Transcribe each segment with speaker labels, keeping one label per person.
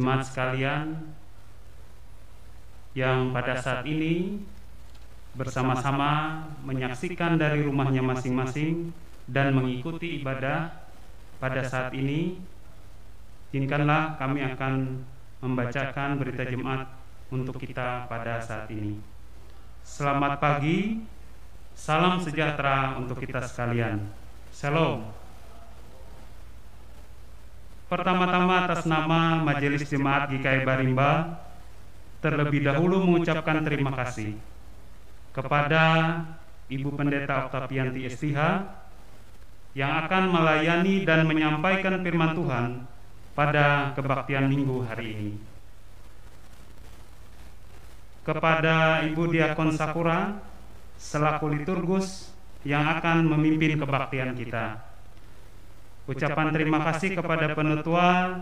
Speaker 1: jemaat sekalian yang pada saat ini bersama-sama menyaksikan dari rumahnya masing-masing dan mengikuti ibadah pada saat ini, izinkanlah kami akan membacakan berita jemaat untuk kita pada saat ini. Selamat pagi, salam sejahtera untuk kita sekalian. Shalom. Pertama-tama atas nama Majelis Jemaat GKI Barimba, terlebih dahulu mengucapkan terima kasih kepada Ibu Pendeta Oktavianti STH yang akan melayani dan menyampaikan firman Tuhan pada kebaktian minggu hari ini. Kepada Ibu Diakon Sakura selaku liturgus yang akan memimpin kebaktian kita. Ucapan terima kasih kepada penetua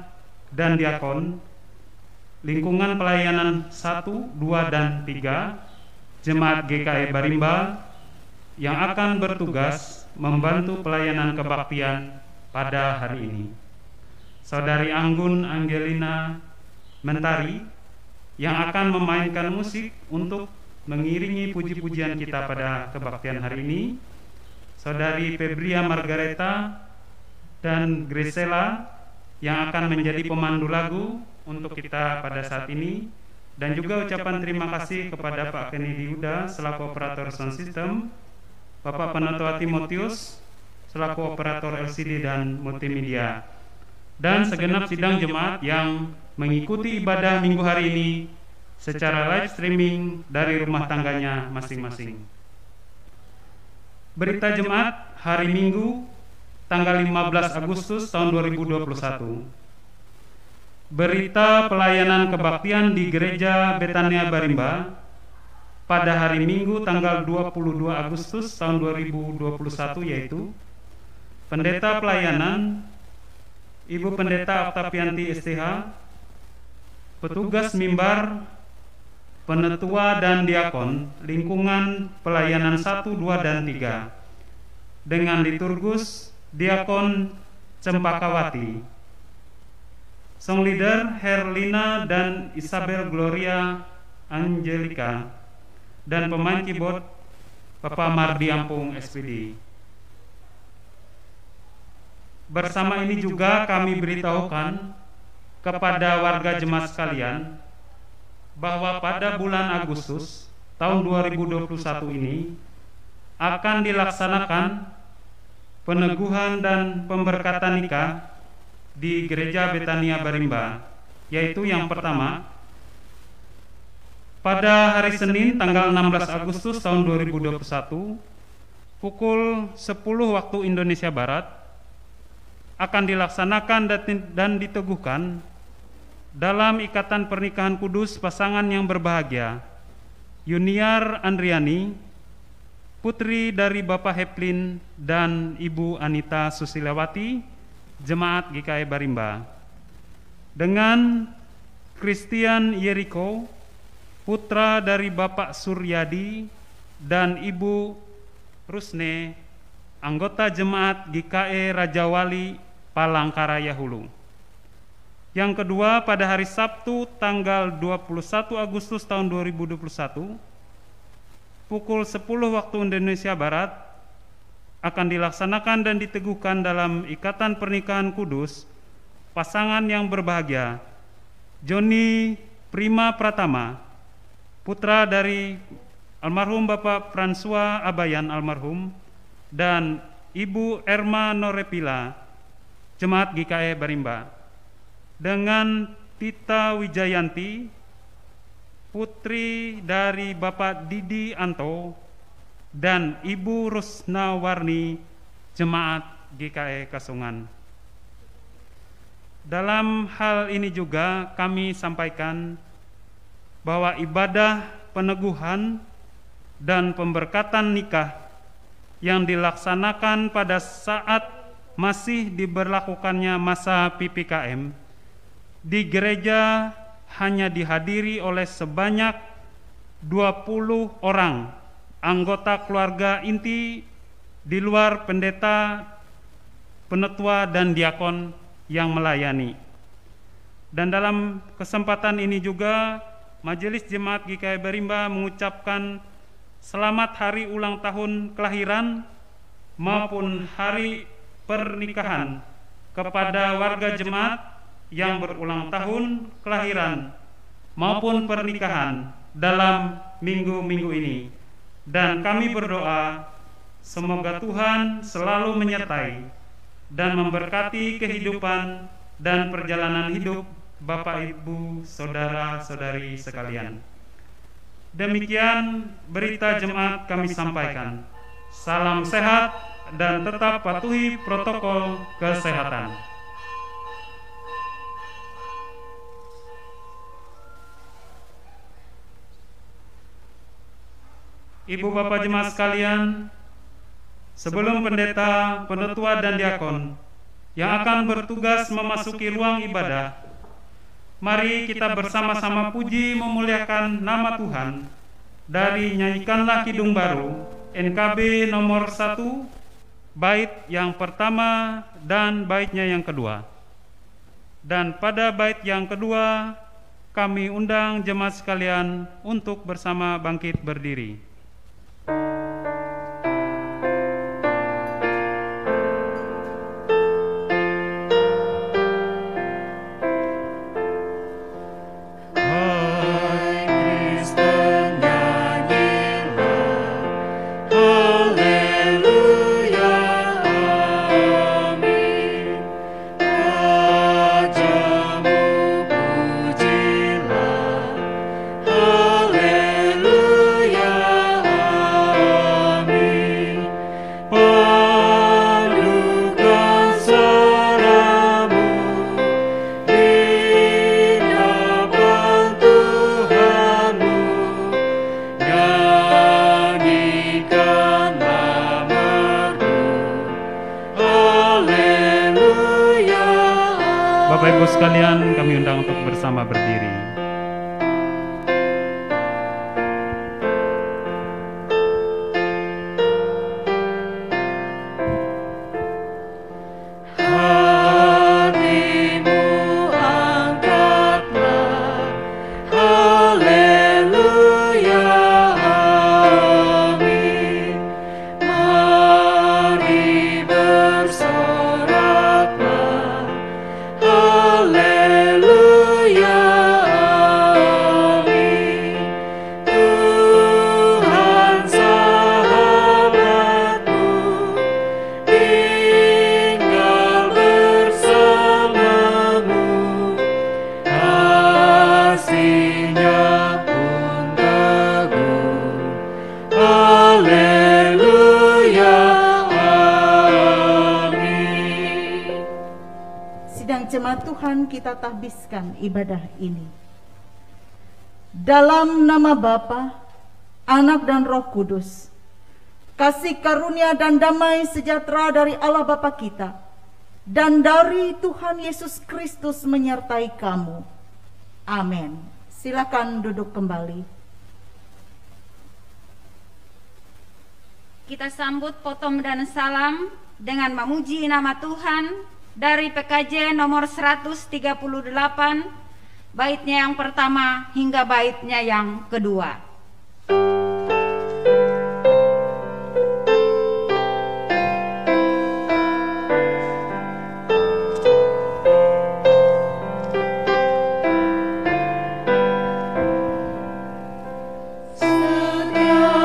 Speaker 1: dan diakon lingkungan pelayanan 1, 2, dan 3 Jemaat GKI Barimba yang akan bertugas membantu pelayanan kebaktian pada hari ini. Saudari Anggun Angelina Mentari yang akan memainkan musik untuk mengiringi puji-pujian kita pada kebaktian hari ini. Saudari Febria Margareta dan Grisela yang akan menjadi pemandu lagu untuk kita pada saat ini, dan juga ucapan terima kasih kepada Pak Kennedy Huda selaku operator sound system, Bapak Penetua Timotius selaku operator LCD dan multimedia, dan segenap sidang jemaat yang mengikuti ibadah minggu hari ini secara live streaming dari rumah tangganya masing-masing. Berita jemaat hari Minggu tanggal 15 Agustus tahun 2021. Berita pelayanan kebaktian di Gereja Betania Barimba pada hari Minggu tanggal 22 Agustus tahun 2021, yaitu Pendeta Pelayanan Ibu Pendeta Oktavianti STH, petugas mimbar, penetua dan diakon lingkungan pelayanan 1, 2, dan 3 dengan liturgus Diakon Cempakawati, song leader Herlina dan Isabel Gloria Angelica, dan pemain keyboard Bapak Mardi Ampung SPD. Bersama ini juga kami beritahukan kepada warga jemaat sekalian bahwa pada bulan Agustus tahun 2021 ini akan dilaksanakan peneguhan dan pemberkatan nikah di Gereja Betania Barimba, yaitu yang pertama pada hari Senin tanggal 16 Agustus tahun 2021 pukul 10 waktu Indonesia Barat akan dilaksanakan dan diteguhkan dalam ikatan pernikahan kudus pasangan yang berbahagia Yuniar Andriani, putri dari Bapak Heplin dan Ibu Anita Susilawati, Jemaat GKI Barimba, dengan Christian Yeriko, putra dari Bapak Suryadi dan Ibu Rusne, anggota Jemaat GKI Rajawali Palangkaraya Hulu. Yang kedua, pada hari Sabtu tanggal 21 Agustus tahun 2021 pukul 10 waktu Indonesia Barat akan dilaksanakan dan diteguhkan dalam ikatan pernikahan kudus pasangan yang berbahagia Joni Prima Pratama, putra dari almarhum Bapak François Abayan almarhum, dan Ibu Erma Norepila, Jemaat GKI Barimba, dengan Tita Wijayanti, putri dari Bapak Didi Anto dan Ibu Rusnawarni, Jemaat GKI Kasungan. Dalam hal ini juga kami sampaikan bahwa ibadah peneguhan dan pemberkatan nikah yang dilaksanakan pada saat masih diberlakukannya masa PPKM di gereja hanya dihadiri oleh sebanyak 20 orang anggota keluarga inti di luar pendeta, penetua, dan diakon yang melayani. Dan dalam kesempatan ini juga Majelis Jemaat GKI Barimba mengucapkan selamat hari ulang tahun kelahiran maupun hari pernikahan kepada warga jemaat yang berulang tahun kelahiran maupun pernikahan dalam minggu-minggu ini. Dan kami berdoa semoga Tuhan selalu menyertai dan memberkati kehidupan dan perjalanan hidup Bapak, Ibu, Saudara-saudari sekalian. Demikian berita jemaat kami sampaikan. Salam sehat dan tetap patuhi protokol kesehatan. Ibu bapak jemaat sekalian, sebelum pendeta, penetua dan diakon yang akan bertugas memasuki ruang ibadah, mari kita bersama-sama puji memuliakan nama Tuhan dari Nyanyikanlah Kidung Baru NKB nomor 1, bait yang pertama dan baitnya yang kedua. Dan pada bait yang kedua kami undang jemaat sekalian untuk bersama bangkit berdiri. Bapak Ibu sekalian, kami undang untuk bersama berdiri.
Speaker 2: Jemaat Tuhan, kita tahbiskan ibadah ini dalam nama Bapa, Anak dan Roh Kudus. Kasih karunia dan damai sejahtera dari Allah Bapa kita dan dari Tuhan Yesus Kristus menyertai kamu. Amin. Silakan duduk kembali.
Speaker 3: Kita sambut potom dan salam dengan memuji nama Tuhan dari PKJ nomor 138, baitnya yang pertama hingga baitnya yang kedua.
Speaker 4: Saatnya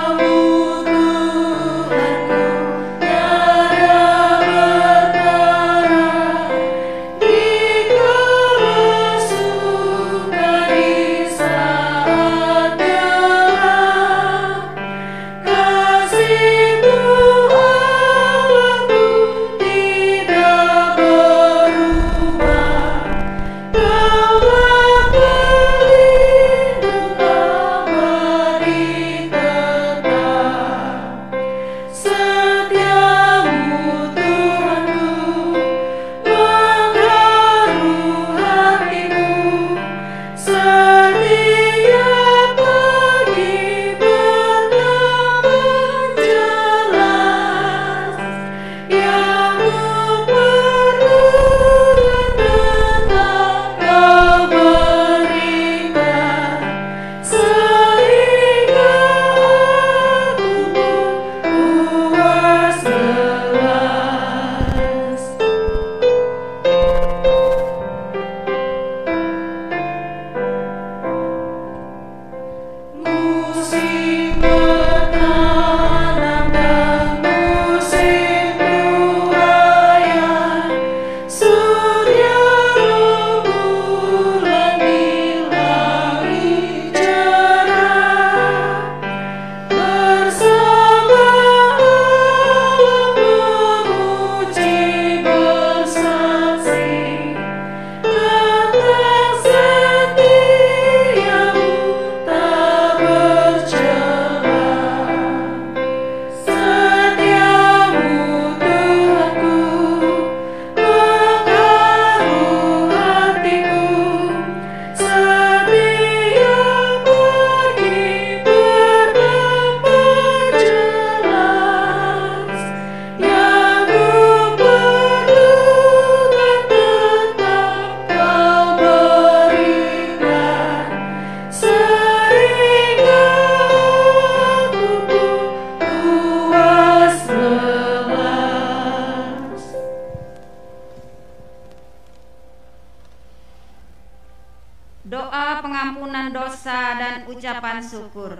Speaker 3: dosa dan ucapan syukur.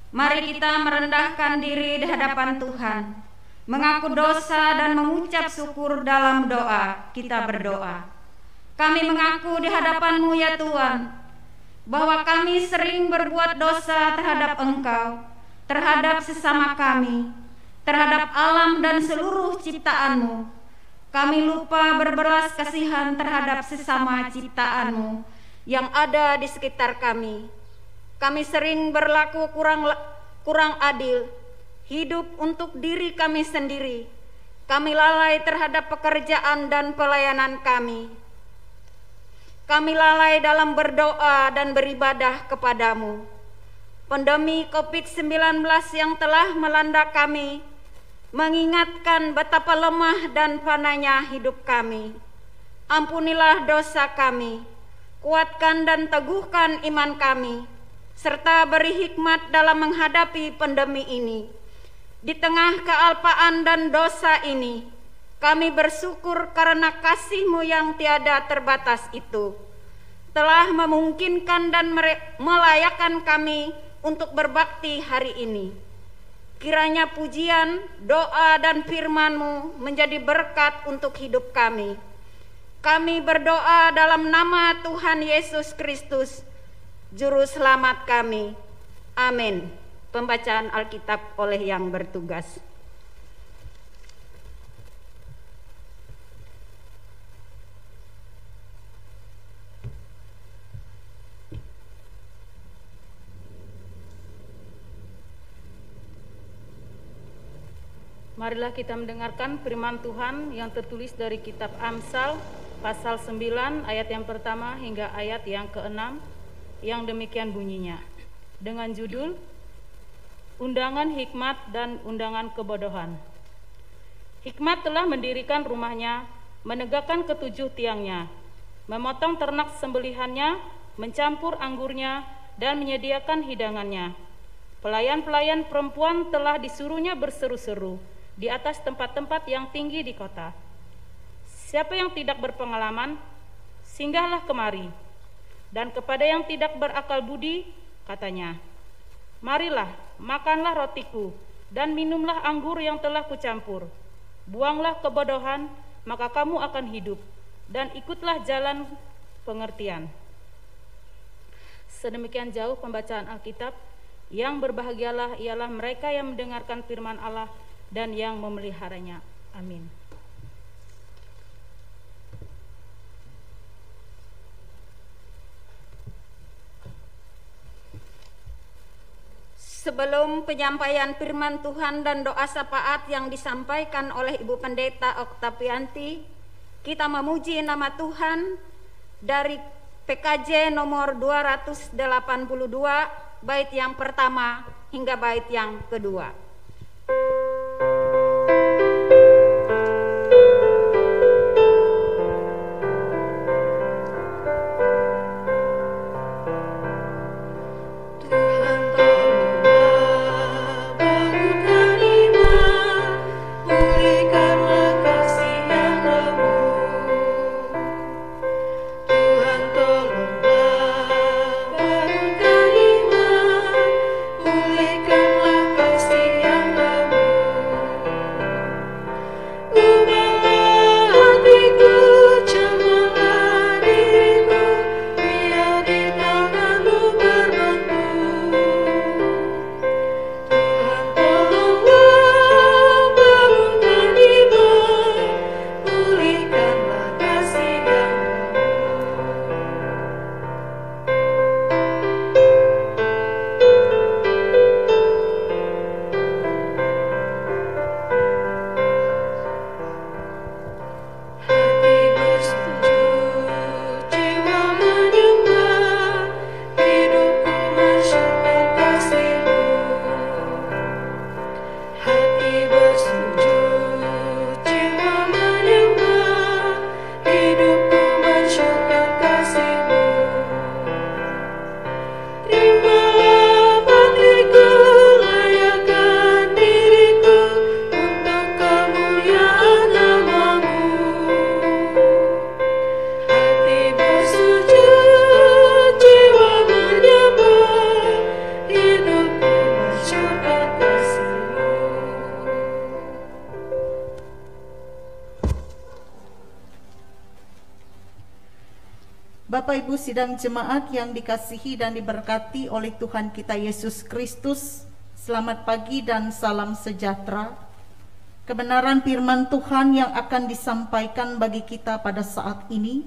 Speaker 3: Mari kita merendahkan diri di hadapan Tuhan, mengaku dosa dan mengucap syukur dalam doa. Kita berdoa. Kami mengaku di hadapan-Mu ya Tuhan, bahwa kami sering berbuat dosa terhadap Engkau, terhadap sesama kami, terhadap alam dan seluruh ciptaan-Mu. Kami lupa berbelas kasihan terhadap sesama ciptaan-Mu yang ada di sekitar kami. Kami sering berlaku kurang adil, hidup untuk diri kami sendiri. Kami lalai terhadap pekerjaan dan pelayanan kami. Kami lalai dalam berdoa dan beribadah kepadamu. Pandemi COVID-19 yang telah melanda kami mengingatkan betapa lemah dan fananya hidup kami. Ampunilah dosa kami, kuatkan dan teguhkan iman kami, serta beri hikmat dalam menghadapi pandemi ini. Di tengah kealpaan dan dosa ini, kami bersyukur karena kasih-Mu yang tiada terbatas itu telah memungkinkan dan melayakkan kami untuk berbakti hari ini. Kiranya pujian, doa, dan firman-Mu menjadi berkat untuk hidup kami. Kami berdoa dalam nama Tuhan Yesus Kristus, Juru Selamat kami. Amin. Pembacaan Alkitab oleh yang bertugas.
Speaker 4: Marilah kita mendengarkan firman Tuhan yang tertulis dari kitab Amsal pasal 9 ayat yang pertama hingga ayat yang ke-6 yang demikian bunyinya. Dengan judul Undangan Hikmat dan Undangan Kebodohan. Hikmat telah mendirikan rumahnya, menegakkan ketujuh tiangnya, memotong ternak sembelihannya, mencampur anggurnya, dan menyediakan hidangannya. Pelayan-pelayan perempuan telah disuruhnya berseru-seru di atas tempat-tempat yang tinggi di kota. Siapa yang tidak berpengalaman, singgahlah kemari. Dan kepada yang tidak berakal budi, katanya, marilah, makanlah rotiku, dan minumlah anggur yang telah kucampur. Buanglah kebodohan, maka kamu akan hidup, dan ikutlah jalan pengertian. Sedemikian jauh pembacaan Alkitab. Yang berbahagialah ialah mereka yang mendengarkan firman Allah dan yang memeliharanya. Amin.
Speaker 3: Sebelum penyampaian firman Tuhan dan doa syafaat yang disampaikan oleh Ibu Pendeta Oktavianti, kita memuji nama Tuhan dari PKJ nomor 282, bait yang pertama hingga bait yang kedua.
Speaker 5: Kasih
Speaker 2: Bapak Ibu sidang jemaat yang dikasihi dan diberkati oleh Tuhan kita Yesus Kristus, selamat pagi dan salam sejahtera. Kebenaran firman Tuhan yang akan disampaikan bagi kita pada saat ini,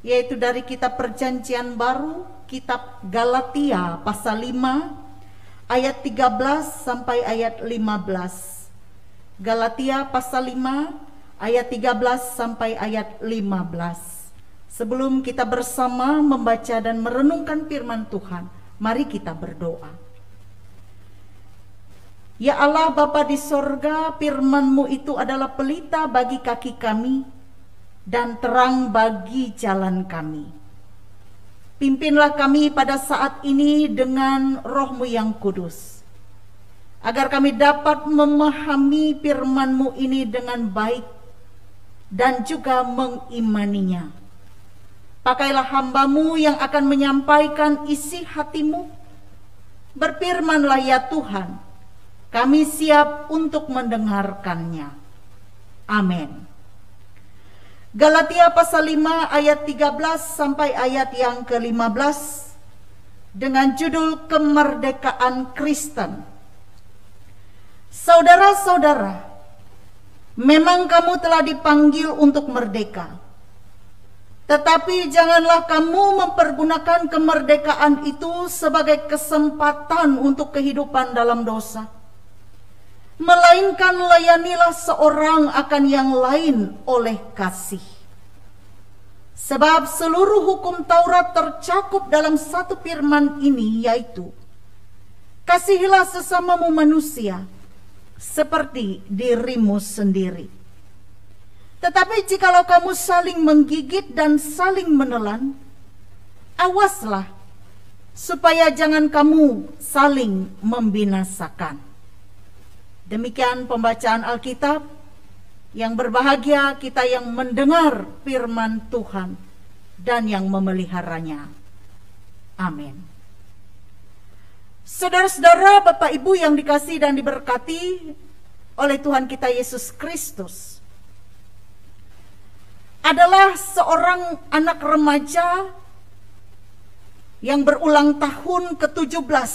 Speaker 2: yaitu dari kitab Perjanjian Baru, kitab Galatia pasal 5 ayat 13 sampai ayat 15. Galatia pasal 5 ayat 13 sampai ayat 15. Sebelum kita bersama membaca dan merenungkan firman Tuhan, mari kita berdoa. Ya Allah Bapa di sorga, firman-Mu itu adalah pelita bagi kaki kami dan terang bagi jalan kami. Pimpinlah kami pada saat ini dengan Roh-Mu yang kudus, agar kami dapat memahami firman-Mu ini dengan baik dan juga mengimaninya. Pakailah hamba-Mu yang akan menyampaikan isi hati-Mu. Berfirmanlah ya Tuhan, kami siap untuk mendengarkannya. Amin. Galatia pasal 5 ayat 13 sampai ayat yang ke-15 dengan judul Kemerdekaan Kristen. Saudara-saudara, memang kamu telah dipanggil untuk merdeka. Tetapi janganlah kamu mempergunakan kemerdekaan itu sebagai kesempatan untuk kehidupan dalam dosa. Melainkan layanilah seorang akan yang lain oleh kasih. Sebab seluruh hukum Taurat tercakup dalam satu firman ini, yaitu kasihilah sesamamu manusia seperti dirimu sendiri. Tetapi jikalau kamu saling menggigit dan saling menelan, awaslah supaya jangan kamu saling membinasakan. Demikian pembacaan Alkitab. Yang berbahagia kita yang mendengar firman Tuhan dan yang memeliharanya. Amin. Saudara-saudara, Bapak Ibu yang dikasihi dan diberkati oleh Tuhan kita Yesus Kristus, adalah seorang anak remaja yang berulang tahun ke-17.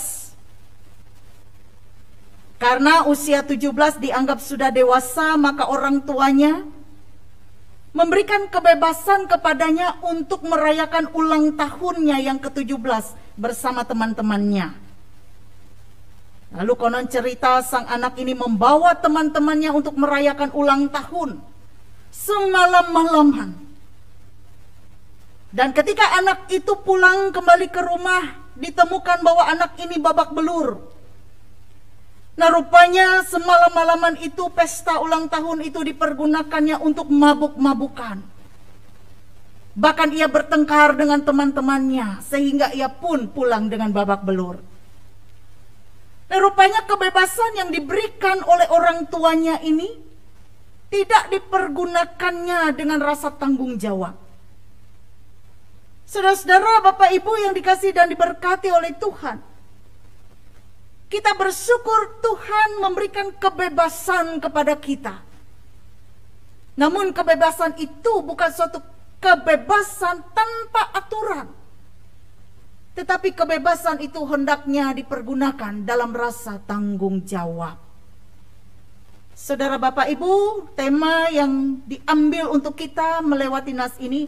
Speaker 2: Karena usia 17 dianggap sudah dewasa, maka orang tuanya memberikan kebebasan kepadanya untuk merayakan ulang tahunnya yang ke-17 bersama teman-temannya. Lalu konon cerita sang anak ini membawa teman-temannya untuk merayakan ulang tahun semalam-malaman. Dan ketika anak itu pulang kembali ke rumah, ditemukan bahwa anak ini babak belur. Nah, rupanya semalam-malaman itu pesta ulang tahun itu dipergunakannya untuk mabuk-mabukan. Bahkan ia bertengkar dengan teman-temannya sehingga ia pun pulang dengan babak belur. Nah, rupanya kebebasan yang diberikan oleh orang tuanya ini tidak dipergunakannya dengan rasa tanggung jawab. Saudara-saudara, Bapak Ibu yang dikasihi dan diberkati oleh Tuhan, kita bersyukur Tuhan memberikan kebebasan kepada kita. Namun kebebasan itu bukan suatu kebebasan tanpa aturan, tetapi kebebasan itu hendaknya dipergunakan dalam rasa tanggung jawab. Saudara Bapak Ibu, tema yang diambil untuk kita melewati nas ini,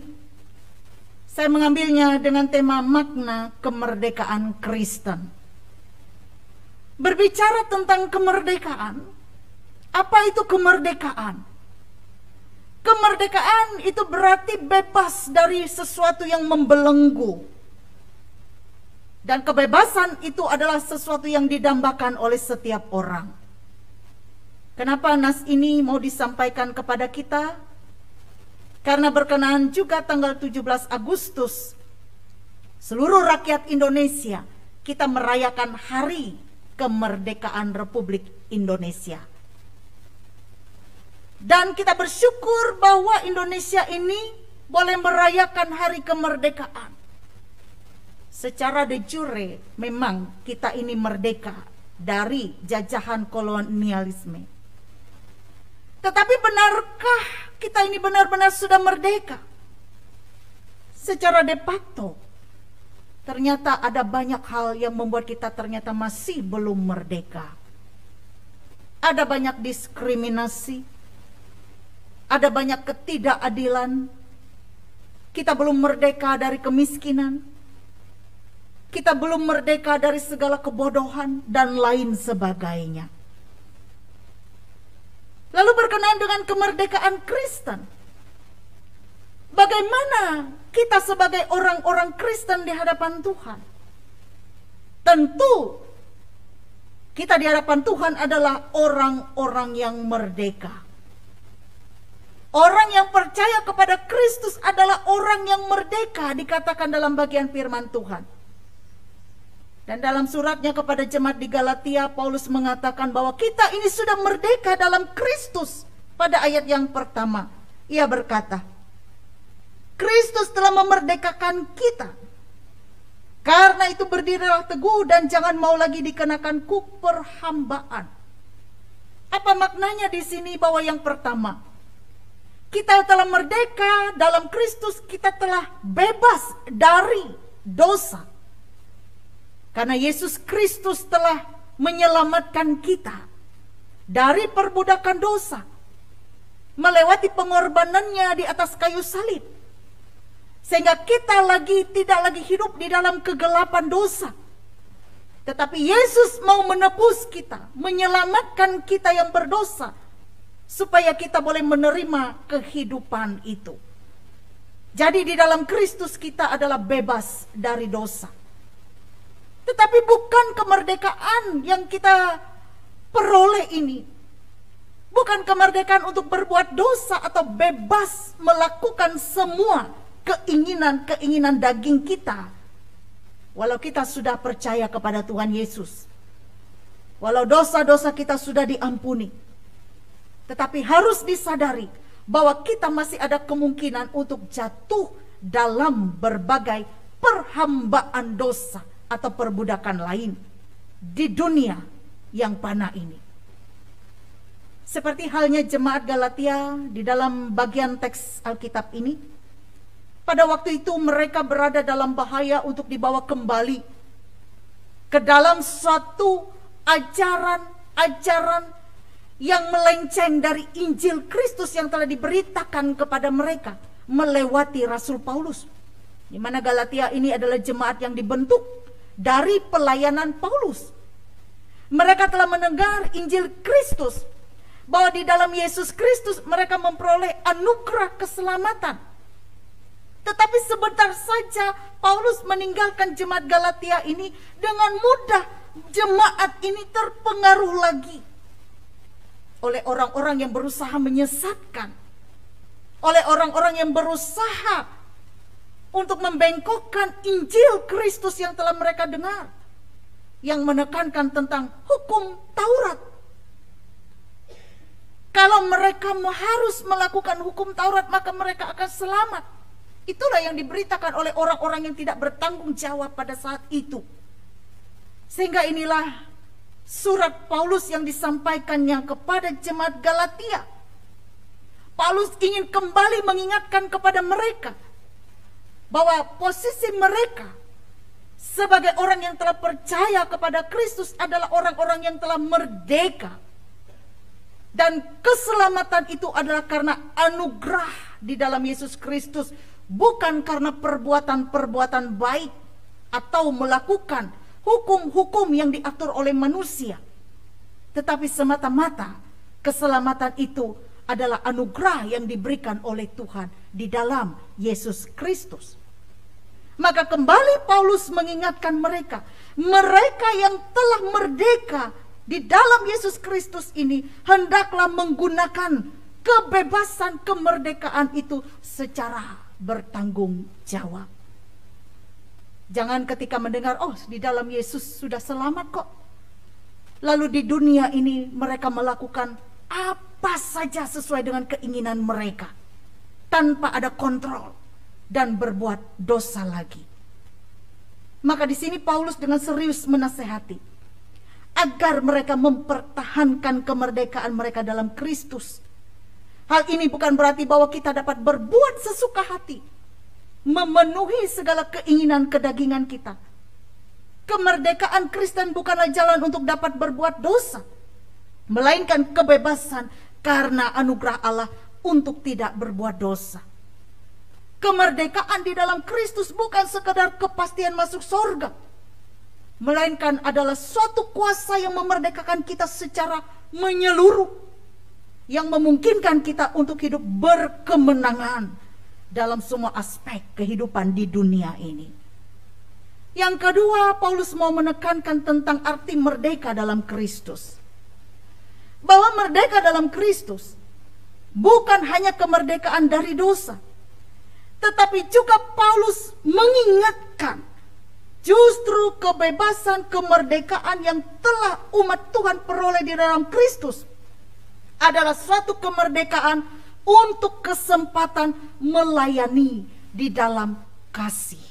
Speaker 2: saya mengambilnya dengan tema makna kemerdekaan Kristen. Berbicara tentang kemerdekaan, apa itu kemerdekaan? Kemerdekaan itu berarti bebas dari sesuatu yang membelenggu. Dan kebebasan itu adalah sesuatu yang didambakan oleh setiap orang. Kenapa nas ini mau disampaikan kepada kita? Karena berkenaan juga tanggal 17 Agustus, seluruh rakyat Indonesia kita merayakan Hari Kemerdekaan Republik Indonesia. Dan kita bersyukur bahwa Indonesia ini boleh merayakan Hari Kemerdekaan. Secara de jure memang kita ini merdeka dari jajahan kolonialisme. Tetapi benarkah kita ini benar-benar sudah merdeka? secara de facto ternyata ada banyak hal yang membuat kita ternyata masih belum merdeka. Ada banyak diskriminasi, ada banyak ketidakadilan. Kita belum merdeka dari kemiskinan, kita belum merdeka dari segala kebodohan dan lain sebagainya. Lalu berkenaan dengan kemerdekaan Kristen, bagaimana kita sebagai orang-orang Kristen di hadapan Tuhan? Tentu kita di hadapan Tuhan adalah orang-orang yang merdeka. Orang yang percaya kepada Kristus adalah orang yang merdeka, dikatakan dalam bagian firman Tuhan. Dan dalam suratnya kepada jemaat di Galatia, Paulus mengatakan bahwa kita ini sudah merdeka dalam Kristus. Pada ayat yang pertama, ia berkata, Kristus telah memerdekakan kita. Karena itu berdirilah teguh dan jangan mau lagi dikenakan kuk perhambaan. Apa maknanya di sini bahwa yang pertama, kita telah merdeka dalam Kristus, kita telah bebas dari dosa. Karena Yesus Kristus telah menyelamatkan kita dari perbudakan dosa, melewati pengorbanannya di atas kayu salib. Sehingga kita tidak lagi hidup di dalam kegelapan dosa. Tetapi Yesus mau menebus kita, menyelamatkan kita yang berdosa, supaya kita boleh menerima kehidupan itu. Jadi di dalam Kristus kita adalah bebas dari dosa. Tetapi bukan kemerdekaan yang kita peroleh ini. Bukan kemerdekaan untuk berbuat dosa atau bebas melakukan semua keinginan-keinginan daging kita. Walau kita sudah percaya kepada Tuhan Yesus. Walau dosa-dosa kita sudah diampuni. Tetapi harus disadari bahwa kita masih ada kemungkinan untuk jatuh dalam berbagai perhambaan dosa atau perbudakan lain di dunia yang fana ini. Seperti halnya jemaat Galatia di dalam bagian teks Alkitab ini, pada waktu itu mereka berada dalam bahaya untuk dibawa kembali ke dalam suatu ajaran yang melenceng dari Injil Kristus yang telah diberitakan kepada mereka melewati Rasul Paulus. Di mana Galatia ini adalah jemaat yang dibentuk dari pelayanan Paulus. Mereka telah mendengar Injil Kristus, bahwa di dalam Yesus Kristus mereka memperoleh anugerah keselamatan. Tetapi sebentar saja Paulus meninggalkan jemaat Galatia ini, dengan mudah jemaat ini terpengaruh lagi oleh orang-orang yang berusaha menyesatkan, oleh orang-orang yang berusaha untuk membengkokkan Injil Kristus yang telah mereka dengar, yang menekankan tentang hukum Taurat. Kalau mereka harus melakukan hukum Taurat, maka mereka akan selamat. Itulah yang diberitakan oleh orang-orang yang tidak bertanggung jawab pada saat itu. Sehingga inilah surat Paulus yang disampaikannya kepada jemaat Galatia. Paulus ingin kembali mengingatkan kepada mereka bahwa posisi mereka sebagai orang yang telah percaya kepada Kristus adalah orang-orang yang telah merdeka. Dan keselamatan itu adalah karena anugerah di dalam Yesus Kristus, bukan karena perbuatan-perbuatan baik atau melakukan hukum-hukum yang diatur oleh manusia. Tetapi semata-mata keselamatan itu adalah anugerah yang diberikan oleh Tuhan di dalam Yesus Kristus. Maka kembali Paulus mengingatkan mereka yang telah merdeka di dalam Yesus Kristus ini, hendaklah menggunakan kebebasan kemerdekaan itu secara bertanggung jawab. Jangan ketika mendengar, oh di dalam Yesus sudah selamat kok, lalu di dunia ini mereka melakukan apa saja sesuai dengan keinginan mereka, tanpa ada kontrol, dan berbuat dosa lagi. Maka di sini Paulus dengan serius menasehati agar mereka mempertahankan kemerdekaan mereka dalam Kristus. Hal ini bukan berarti bahwa kita dapat berbuat sesuka hati, memenuhi segala keinginan kedagingan kita. Kemerdekaan Kristen bukanlah jalan untuk dapat berbuat dosa, melainkan kebebasan karena anugerah Allah untuk tidak berbuat dosa. Kemerdekaan di dalam Kristus bukan sekadar kepastian masuk surga, melainkan adalah suatu kuasa yang memerdekakan kita secara menyeluruh, yang memungkinkan kita untuk hidup berkemenangan dalam semua aspek kehidupan di dunia ini. Yang kedua, Paulus mau menekankan tentang arti merdeka dalam Kristus. Bahwa merdeka dalam Kristus bukan hanya kemerdekaan dari dosa, tetapi juga Paulus mengingatkan justru kebebasan kemerdekaan yang telah umat Tuhan peroleh di dalam Kristus adalah suatu kemerdekaan untuk kesempatan melayani di dalam kasih.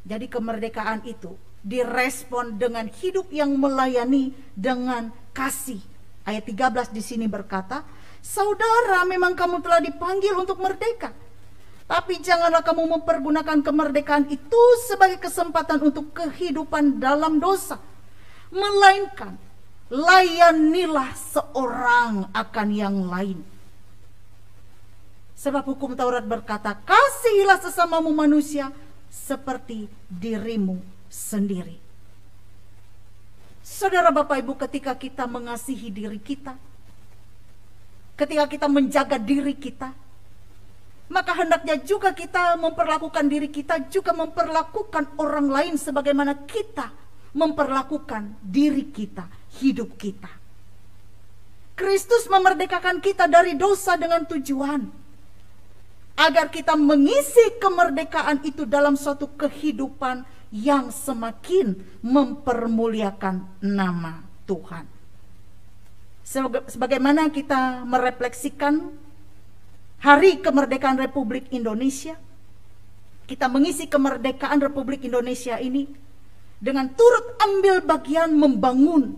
Speaker 2: Jadi kemerdekaan itu direspon dengan hidup yang melayani dengan kasih. Ayat 13 di sini berkata, saudara, memang kamu telah dipanggil untuk merdeka, tapi janganlah kamu mempergunakan kemerdekaan itu sebagai kesempatan untuk kehidupan dalam dosa, melainkan layanilah seorang akan yang lain. Sebab hukum Taurat berkata, kasihilah sesamamu manusia seperti dirimu sendiri. Saudara, Bapak Ibu, ketika kita mengasihi diri kita, ketika kita menjaga diri kita, maka hendaknya juga kita memperlakukan diri kita, juga memperlakukan orang lain sebagaimana kita memperlakukan diri kita, hidup kita. Kristus memerdekakan kita dari dosa dengan tujuan agar kita mengisi kemerdekaan itu dalam suatu kehidupan yang semakin mempermuliakan nama Tuhan. Sebagaimana kita merefleksikan Hari Kemerdekaan Republik Indonesia, kita mengisi kemerdekaan Republik Indonesia ini dengan turut ambil bagian membangun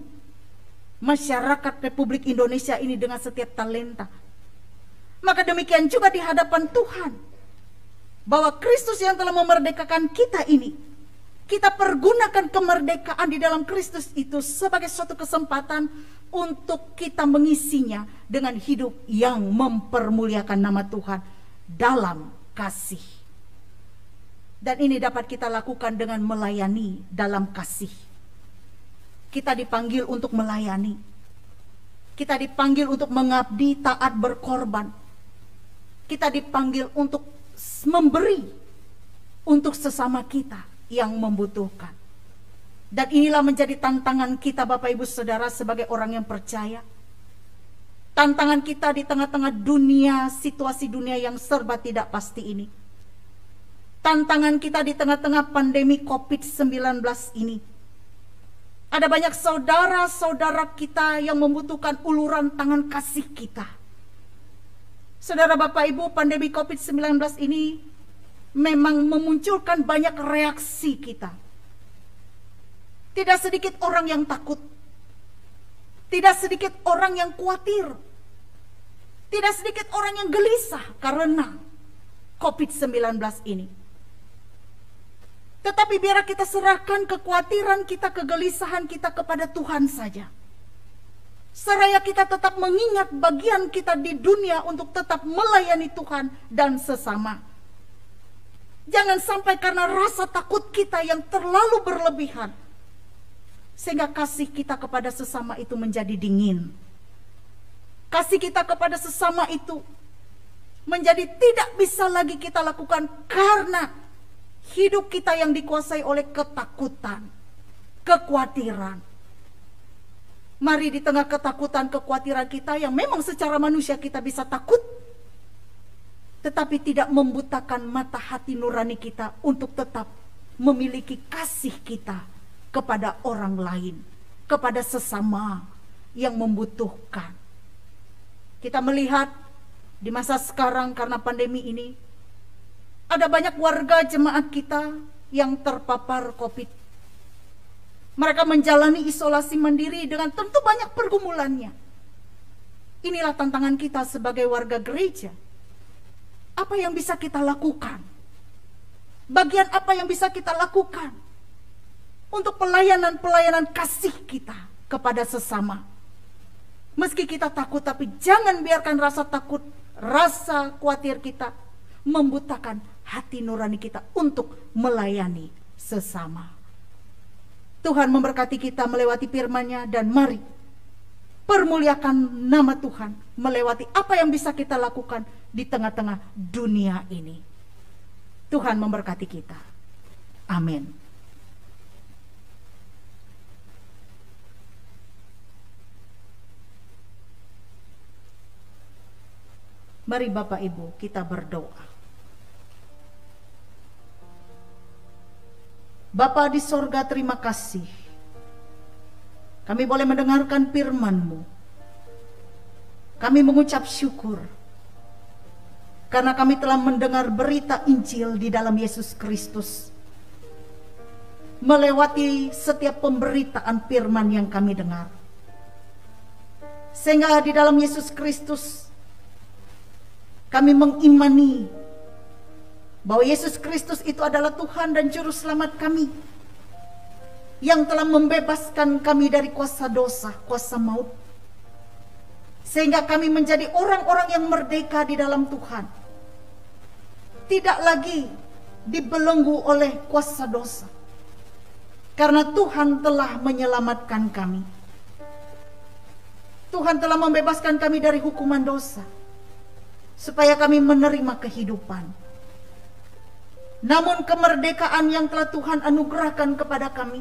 Speaker 2: masyarakat Republik Indonesia ini dengan setiap talenta. Maka demikian juga di hadapan Tuhan, bahwa Kristus yang telah memerdekakan kita ini, kita pergunakan kemerdekaan di dalam Kristus itu sebagai suatu kesempatan untuk kita mengisinya dengan hidup yang mempermuliakan nama Tuhan dalam kasih. Dan ini dapat kita lakukan dengan melayani dalam kasih. Kita dipanggil untuk melayani. Kita dipanggil untuk mengabdi, taat, berkorban. Kita dipanggil untuk memberi untuk sesama kita yang membutuhkan. Dan inilah menjadi tantangan kita, Bapak Ibu Saudara, sebagai orang yang percaya. Tantangan kita di tengah-tengah dunia, situasi dunia yang serba tidak pasti ini. Tantangan kita di tengah-tengah pandemi COVID-19 ini. Ada banyak saudara-saudara kita yang membutuhkan uluran tangan kasih kita. Saudara, Bapak Ibu, pandemi COVID-19 ini memang memunculkan banyak reaksi kita. Tidak sedikit orang yang takut. Tidak sedikit orang yang khawatir. Tidak sedikit orang yang gelisah karena COVID-19 ini. Tetapi biar kita serahkan kekhawatiran kita, kegelisahan kita kepada Tuhan saja. Seraya kita tetap mengingat bagian kita di dunia untuk tetap melayani Tuhan dan sesama. Jangan sampai karena rasa takut kita yang terlalu berlebihan, sehingga kasih kita kepada sesama itu menjadi dingin. Kasih kita kepada sesama itu menjadi tidak bisa lagi kita lakukan karena hidup kita yang dikuasai oleh ketakutan, kekhawatiran. Mari di tengah ketakutan, kekhawatiran kita yang memang secara manusia kita bisa takut, tetapi tidak membutakan mata hati nurani kita untuk tetap memiliki kasih kita kepada orang lain, kepada sesama yang membutuhkan. Kita melihat di masa sekarang karena pandemi ini, ada banyak warga jemaat kita yang terpapar COVID. Mereka menjalani isolasi mandiri dengan tentu banyak pergumulannya. Inilah tantangan kita sebagai warga gereja. Apa yang bisa kita lakukan bagian apa yang bisa kita lakukan untuk pelayanan kasih kita kepada sesama. Meski kita takut, tapi jangan biarkan rasa takut, rasa khawatir kita membutakan hati nurani kita untuk melayani sesama. Tuhan memberkati kita melewati firman-Nya, dan mari permuliakan nama Tuhan melewati apa yang bisa kita lakukan di tengah-tengah dunia ini. Tuhan memberkati kita. Amin. Mari Bapak Ibu kita berdoa. Bapa di sorga, terima kasih. Kami boleh mendengarkan firman-Mu. Kami mengucap syukur karena kami telah mendengar berita Injil di dalam Yesus Kristus. Melewati setiap pemberitaan firman yang kami dengar. Sehingga di dalam Yesus Kristus kami mengimani bahwa Yesus Kristus itu adalah Tuhan dan Juru Selamat kami, yang telah membebaskan kami dari kuasa dosa, kuasa maut, sehingga kami menjadi orang-orang yang merdeka di dalam Tuhan, tidak lagi dibelenggu oleh kuasa dosa, karena Tuhan telah menyelamatkan kami. Tuhan telah membebaskan kami dari hukuman dosa, supaya kami menerima kehidupan. Namun kemerdekaan yang telah Tuhan anugerahkan kepada kami,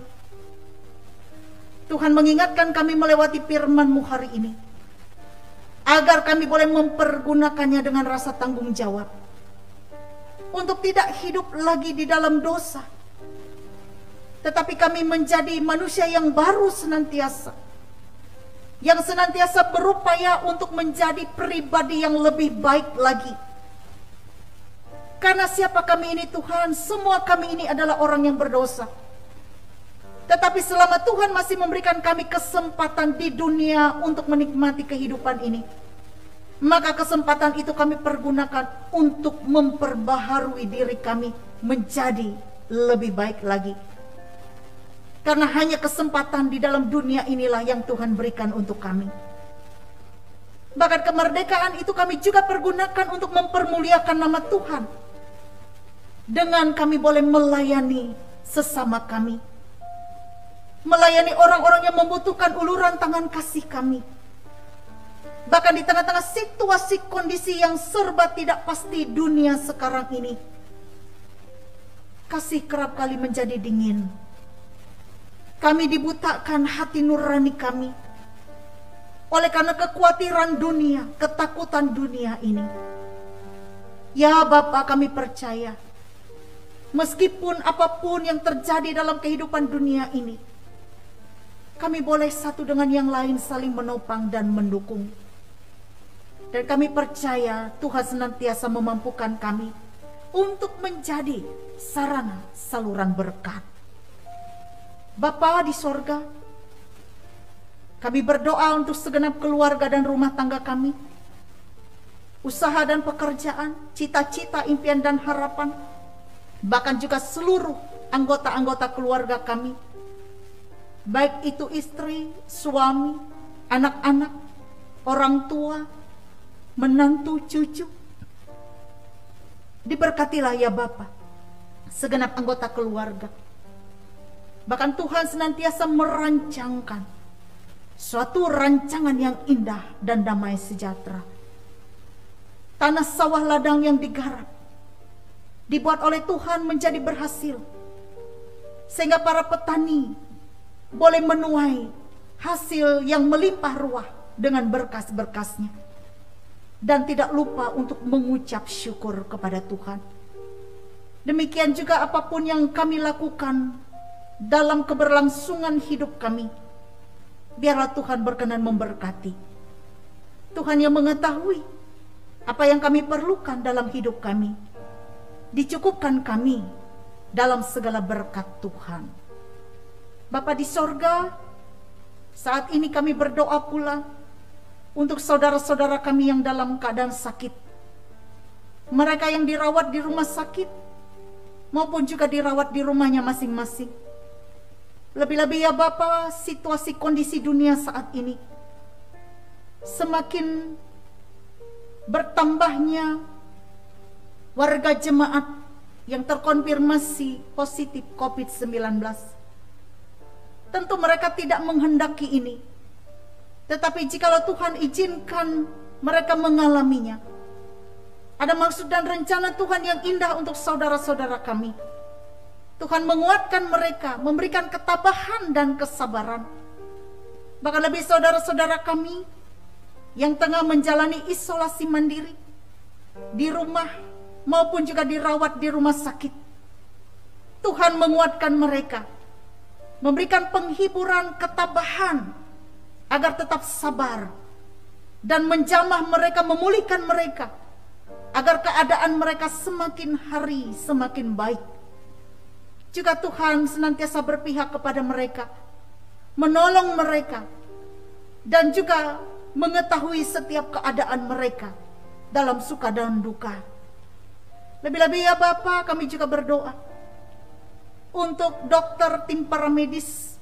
Speaker 2: Tuhan mengingatkan kami melewati firman-Mu hari ini, agar kami boleh mempergunakannya dengan rasa tanggung jawab, untuk tidak hidup lagi di dalam dosa, tetapi kami menjadi manusia yang baru senantiasa, yang senantiasa berupaya untuk menjadi pribadi yang lebih baik lagi. Karena siapa kami ini Tuhan? Semua kami ini adalah orang yang berdosa. Tetapi selama Tuhan masih memberikan kami kesempatan di dunia untuk menikmati kehidupan ini, maka kesempatan itu kami pergunakan untuk memperbaharui diri kami menjadi lebih baik lagi. Karena hanya kesempatan di dalam dunia inilah yang Tuhan berikan untuk kami. Bahkan kemerdekaan itu kami juga pergunakan untuk mempermuliakan nama Tuhan, dengan kami boleh melayani sesama kami, melayani orang-orang yang membutuhkan uluran tangan kasih kami. Bahkan di tengah-tengah situasi kondisi yang serba tidak pasti dunia sekarang ini, kasih kerap kali menjadi dingin. Kami dibutakan hati nurani kami oleh karena kekhawatiran dunia, ketakutan dunia ini. Ya Bapa, kami percaya, meskipun apapun yang terjadi dalam kehidupan dunia ini, kami boleh satu dengan yang lain saling menopang dan mendukung. Dan kami percaya Tuhan senantiasa memampukan kami untuk menjadi sarana saluran berkat. Bapa di sorga, kami berdoa untuk segenap keluarga dan rumah tangga kami, usaha dan pekerjaan, cita-cita, impian dan harapan, bahkan juga seluruh anggota-anggota keluarga kami, baik itu istri, suami, anak-anak, orang tua, menantu, cucu. Diberkatilah ya Bapa segenap anggota keluarga. Bahkan Tuhan senantiasa merancangkan suatu rancangan yang indah dan damai sejahtera. Tanah sawah ladang yang digarap dibuat oleh Tuhan menjadi berhasil, sehingga para petani boleh menuai hasil yang melimpah ruah dengan berkas-berkasnya, dan tidak lupa untuk mengucap syukur kepada Tuhan. Demikian juga apapun yang kami lakukan dalam keberlangsungan hidup kami, biarlah Tuhan berkenan memberkati. Tuhan yang mengetahui apa yang kami perlukan dalam hidup kami, dicukupkan kami dalam segala berkat Tuhan. Bapa di sorga, saat ini kami berdoa pula untuk saudara-saudara kami yang dalam keadaan sakit, mereka yang dirawat di rumah sakit, maupun juga dirawat di rumahnya masing-masing. Lebih-lebih ya Bapa, situasi kondisi dunia saat ini semakin bertambahnya warga jemaat yang terkonfirmasi positif COVID-19. Tentu mereka tidak menghendaki ini, tetapi jikalau Tuhan izinkan mereka mengalaminya, ada maksud dan rencana Tuhan yang indah untuk saudara-saudara kami. Tuhan menguatkan mereka, memberikan ketabahan dan kesabaran. Bahkan lebih saudara-saudara kami yang tengah menjalani isolasi mandiri di rumah maupun juga dirawat di rumah sakit. Tuhan menguatkan mereka, memberikan penghiburan, ketabahan agar tetap sabar dan menjamah mereka, memulihkan mereka agar keadaan mereka semakin hari semakin baik. Juga Tuhan senantiasa berpihak kepada mereka, menolong mereka, dan juga mengetahui setiap keadaan mereka dalam suka dan duka. Lebih-lebih ya Bapa, kami juga berdoa untuk dokter, tim paramedis,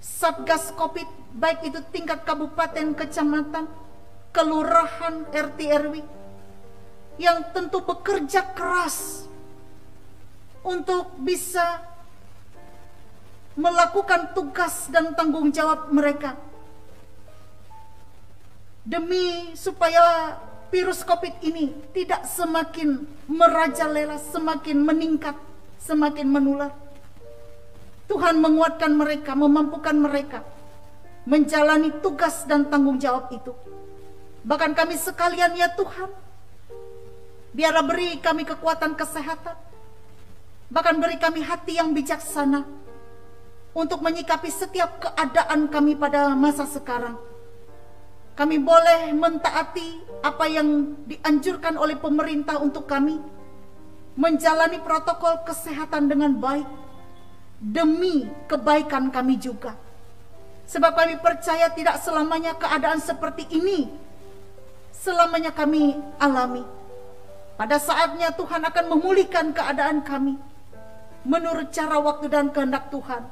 Speaker 2: Satgas Covid, baik itu tingkat kabupaten, kecamatan, kelurahan, RT RW, yang tentu bekerja keras untuk bisa melakukan tugas dan tanggung jawab mereka demi supaya virus COVID ini tidak semakin merajalela, semakin meningkat, semakin menular. Tuhan menguatkan mereka, memampukan mereka menjalani tugas dan tanggung jawab itu. Bahkan kami sekalian ya Tuhan, biarlah beri kami kekuatan kesehatan, bahkan beri kami hati yang bijaksana untuk menyikapi setiap keadaan kami pada masa sekarang. Kami boleh mentaati apa yang dianjurkan oleh pemerintah untuk kami, menjalani protokol kesehatan dengan baik demi kebaikan kami juga. Sebab kami percaya tidak selamanya keadaan seperti ini selamanya kami alami. Pada saatnya Tuhan akan memulihkan keadaan kami menurut cara waktu dan kehendak Tuhan,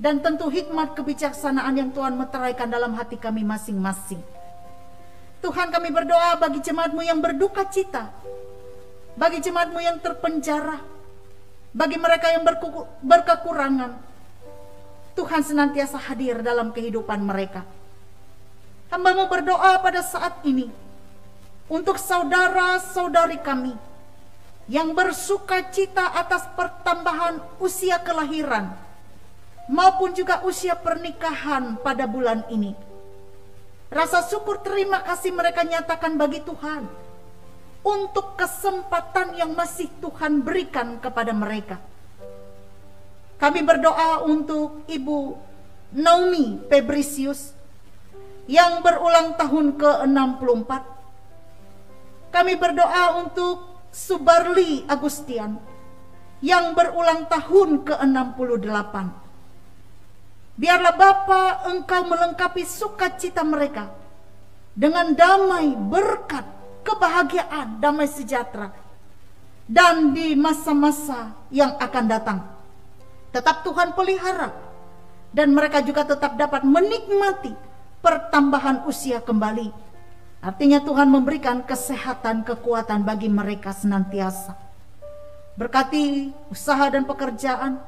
Speaker 2: dan tentu hikmat kebijaksanaan yang Tuhan meteraikan dalam hati kami masing-masing. Tuhan, kami berdoa bagi jemaat-Mu yang berduka cita, bagi jemaat-Mu yang terpenjara, bagi mereka yang berkekurangan. Tuhan senantiasa hadir dalam kehidupan mereka. Hamba-Mu berdoa pada saat ini untuk saudara-saudari kami yang bersuka cita atas pertambahan usia kelahiran maupun juga usia pernikahan pada bulan ini. Rasa syukur terima kasih mereka nyatakan bagi Tuhan untuk kesempatan yang masih Tuhan berikan kepada mereka. Kami berdoa untuk Ibu Naomi Febrisius yang berulang tahun ke-64. Kami berdoa untuk Subarli Agustian yang berulang tahun ke-68. Biarlah Bapa, Engkau melengkapi sukacita mereka dengan damai, berkat, kebahagiaan, damai sejahtera. Dan di masa-masa yang akan datang, tetap Tuhan pelihara, dan mereka juga tetap dapat menikmati pertambahan usia kembali. Artinya Tuhan memberikan kesehatan, kekuatan bagi mereka senantiasa. Berkati usaha dan pekerjaan,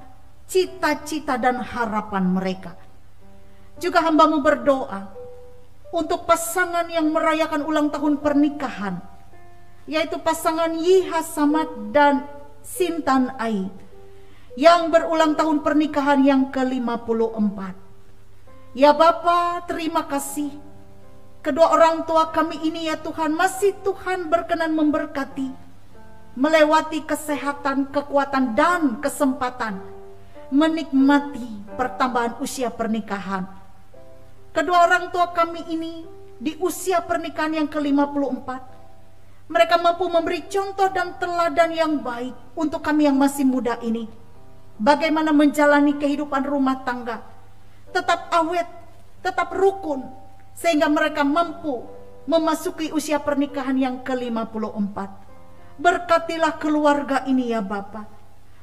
Speaker 2: cita-cita dan harapan mereka. Juga hamba-Mu berdoa untuk pasangan yang merayakan ulang tahun pernikahan, yaitu pasangan Yiha Samad dan Sintan Ai, yang berulang tahun pernikahan yang ke-54. Ya Bapa, terima kasih. Kedua orang tua kami ini ya Tuhan, masih Tuhan berkenan memberkati, melewati kesehatan, kekuatan dan kesempatan menikmati pertambahan usia pernikahan. Kedua orang tua kami ini di usia pernikahan yang ke-54, mereka mampu memberi contoh dan teladan yang baik untuk kami yang masih muda ini. Bagaimana menjalani kehidupan rumah tangga, tetap awet, tetap rukun, sehingga mereka mampu memasuki usia pernikahan yang ke-54. Berkatilah keluarga ini ya Bapa.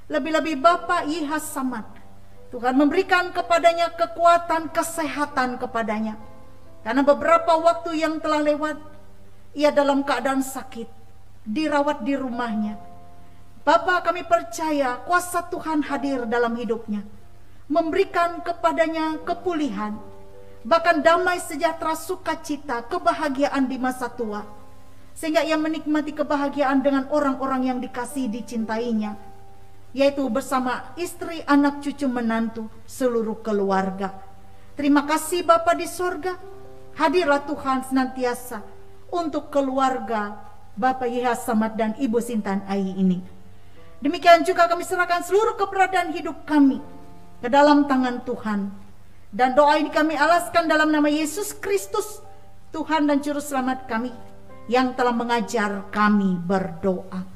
Speaker 2: Lebih-lebih Bapak Yihas Samad, Tuhan memberikan kepadanya kekuatan, kesehatan kepadanya. Karena beberapa waktu yang telah lewat, ia dalam keadaan sakit, dirawat di rumahnya. Bapak, kami percaya kuasa Tuhan hadir dalam hidupnya, memberikan kepadanya kepulihan, bahkan damai sejahtera, sukacita, kebahagiaan di masa tua, sehingga ia menikmati kebahagiaan dengan orang-orang yang dikasihi, dicintainya, yaitu bersama istri, anak, cucu, menantu, seluruh keluarga. Terima kasih Bapa di sorga, hadirlah Tuhan senantiasa untuk keluarga Bapak Yihas Samad dan Ibu Sintan Ai ini. Demikian juga kami serahkan seluruh keberadaan hidup kami ke dalam tangan Tuhan. Dan doa ini kami alaskan dalam nama Yesus Kristus, Tuhan dan Juru Selamat kami, yang telah mengajar kami berdoa.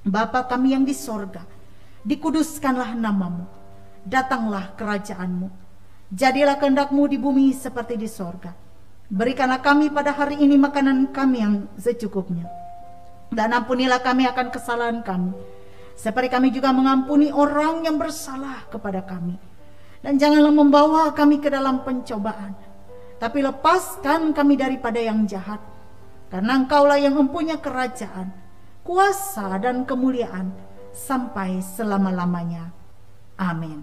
Speaker 2: Bapa kami yang di sorga, dikuduskanlah namamu, datanglah kerajaanmu, jadilah kehendak-Mu di bumi seperti di sorga. Berikanlah kami pada hari ini makanan kami yang secukupnya, dan ampunilah kami akan kesalahan kami, seperti kami juga mengampuni orang yang bersalah kepada kami. Dan janganlah membawa kami ke dalam pencobaan, tapi lepaskan kami daripada yang jahat. Karena Engkaulah yang mempunyai kerajaan, kuasa dan kemuliaan sampai selama-lamanya. Amin.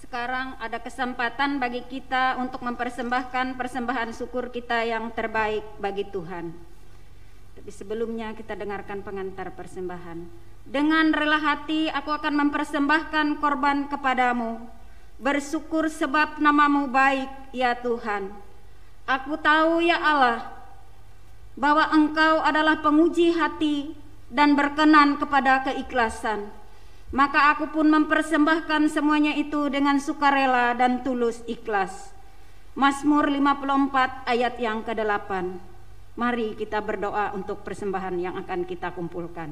Speaker 3: Sekarang ada kesempatan bagi kita untuk mempersembahkan persembahan syukur kita yang terbaik bagi Tuhan. Tapi sebelumnya kita dengarkan pengantar persembahan. Dengan rela hati aku akan mempersembahkan korban kepadamu, bersyukur sebab namamu baik ya Tuhan. Aku tahu ya Allah, bahwa Engkau adalah penguji hati dan berkenan kepada keikhlasan. Maka aku pun mempersembahkan semuanya itu dengan sukarela dan tulus ikhlas. Mazmur 54 ayat yang ke-8. Mari kita berdoa untuk persembahan yang akan kita kumpulkan.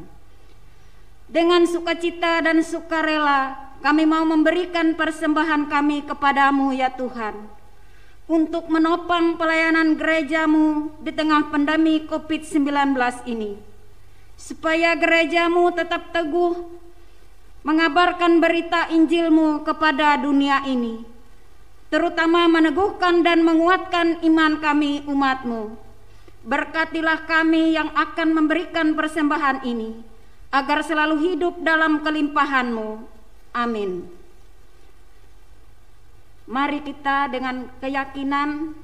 Speaker 3: Dengan sukacita dan sukarela kami mau memberikan persembahan kami kepadamu ya Tuhan, untuk menopang pelayanan gerejamu di tengah pandemi COVID-19 ini, supaya gerejamu tetap teguh mengabarkan berita Injilmu kepada dunia ini, terutama meneguhkan dan menguatkan iman kami umatmu. Berkatilah kami yang akan memberikan persembahan ini, agar selalu hidup dalam kelimpahan-Mu. Amin. Mari kita dengan keyakinan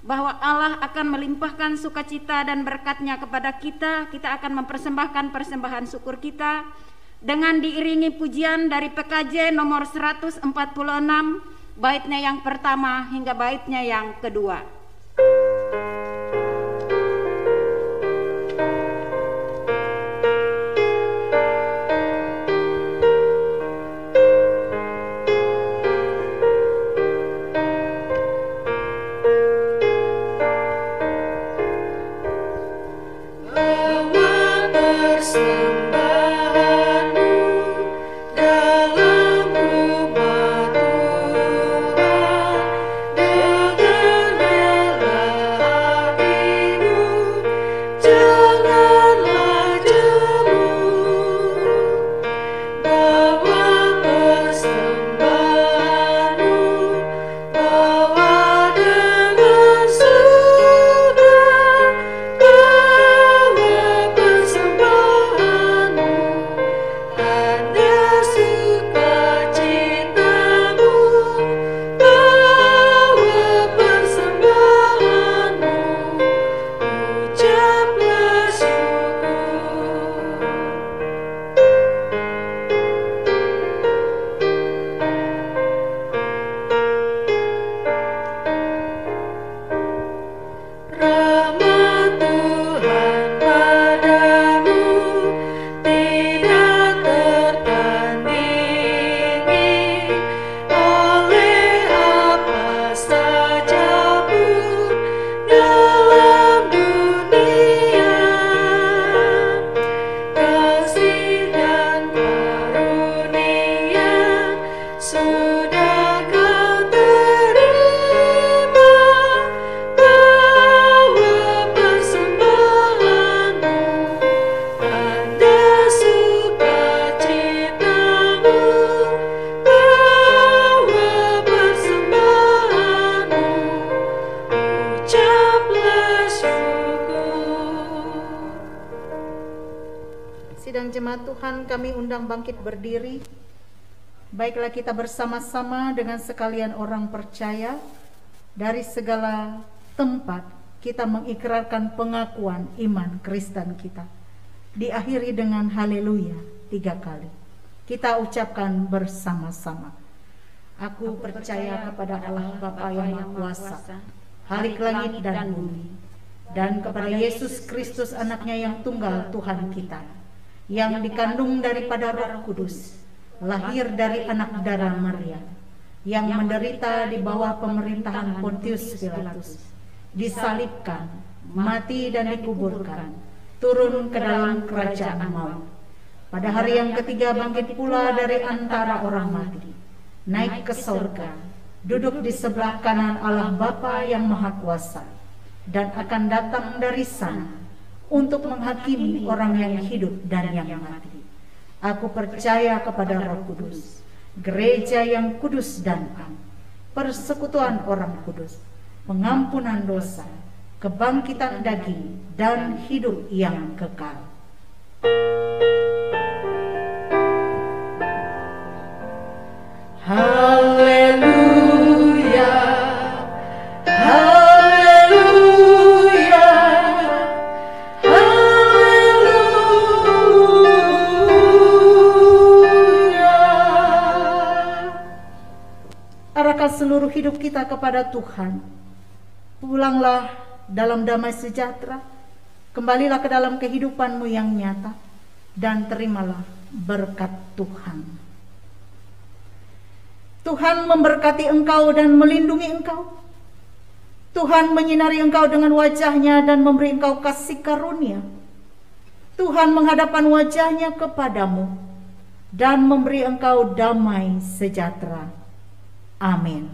Speaker 3: bahwa Allah akan melimpahkan sukacita dan berkat-Nya kepada kita. Kita akan mempersembahkan persembahan syukur kita dengan diiringi pujian dari PKJ nomor 146, baitnya yang pertama hingga baitnya yang kedua.
Speaker 5: Dalam rumah Tuhan dengan
Speaker 2: Tuhan, kami undang bangkit berdiri. Baiklah kita bersama-sama dengan sekalian orang percaya dari segala tempat kita mengikrarkan pengakuan iman Kristen kita. Diakhiri dengan haleluya 3 kali. Kita ucapkan bersama-sama. Aku percaya kepada Allah Bapa yang Maha Kuasa, Khalik langit dan bumi, dan kepada Yesus Kristus anaknya yang tunggal Tuhan kita, yang dikandung daripada Roh Kudus, lahir dari anak darah Maria, yang menderita di bawah pemerintahan Pontius Pilatus, disalibkan, mati dan dikuburkan, turun ke dalam kerajaan maut. Pada hari yang ketiga bangkit pula dari antara orang mati, naik ke surga, duduk di sebelah kanan Allah Bapa yang Maha Kuasa, dan akan datang dari sana untuk menghakimi orang yang hidup dan yang mati. Aku percaya kepada Roh Kudus, gereja yang kudus dan am, persekutuan orang kudus, pengampunan dosa, kebangkitan daging, dan hidup yang kekal. Haleluya, haleluya, haleluya. Arahkan seluruh hidup kita kepada Tuhan. Pulanglah dalam damai sejahtera, kembalilah ke dalam kehidupanmu yang nyata, dan terimalah berkat Tuhan. Tuhan memberkati engkau dan melindungi engkau. Tuhan menyinari engkau dengan wajah-Nya dan memberi engkau kasih karunia. Tuhan menghadapkan wajah-Nya kepadamu dan memberi engkau damai sejahtera. Amin.